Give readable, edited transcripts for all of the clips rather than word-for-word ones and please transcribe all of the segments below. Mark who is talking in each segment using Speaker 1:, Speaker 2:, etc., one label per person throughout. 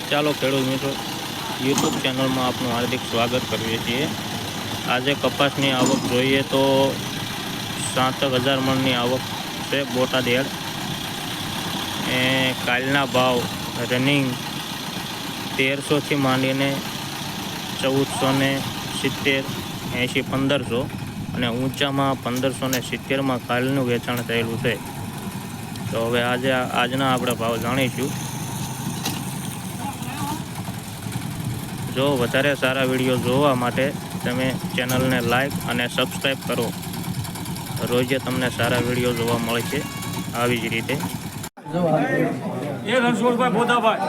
Speaker 1: ચાલો ખેડૂત મિત્રો યુટ્યુબ ચેનલમાં આપનું હાર્દિક સ્વાગત કરીએ છીએ। આજે કપાસની આવક જોઈએ તો 7,000 મણની આવક છે બોટાદ યાર્ડ। એ કાલના ભાવ રનિંગ 1300 થી માંડીને 1470, 80, 1500 અને ઊંચામાં 1570માં કાલનું વેચાણ થયેલું છે। તો હવે આજના આપણે ભાવ જાણીશું। જો વધારે સારા વિડીયો જોવા માટે તમે ચેનલને લાઈક અને સબસ્ક્રાઈબ કરો। રોજે તમને સારા વિડીયો જોવા મળે છે આવી જ રીતે।
Speaker 2: એ રણછોડભાઈ બોધાભાઈ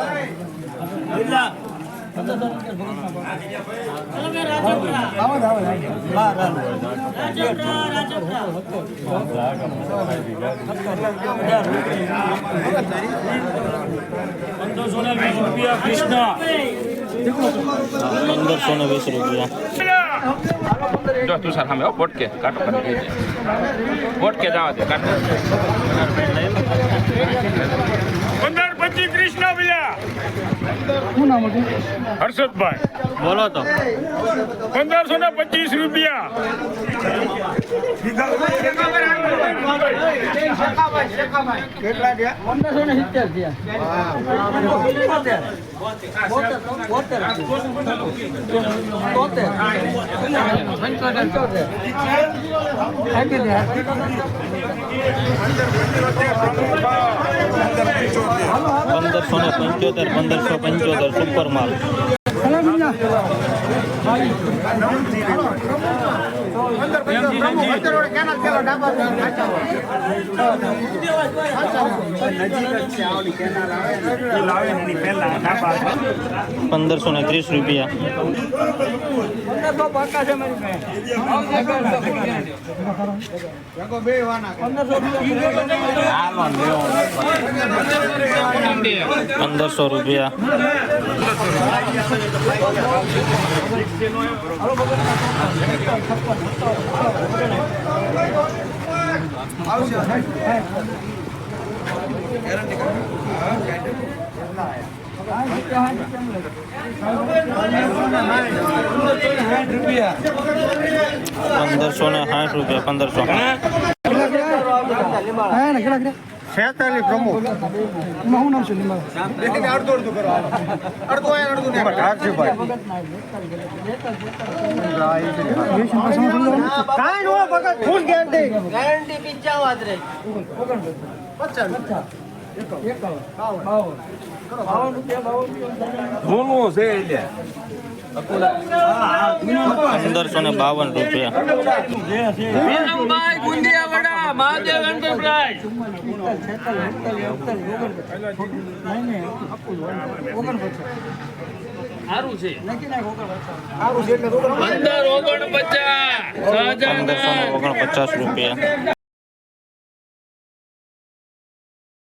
Speaker 2: ₹1520 કૃષ્ણ
Speaker 1: 1520 રૂપિયા।
Speaker 3: જો તું સર સામે બોટકે કાટો કરી દે બોટકે જવા દે કાટો
Speaker 2: 1525 કૃષ્ણ ભૈયા શું નામ હતું હર્ષદભાઈ
Speaker 1: બોલો તો
Speaker 2: 1525 રૂપિયા। કેટલા ગયા 1570
Speaker 1: 1575 સુપર માલ। ₹1530 રૂપિયા। ₹1500 રૂપિયા।
Speaker 3: સારું છે 1549
Speaker 1: ₹1549 રૂપિયા।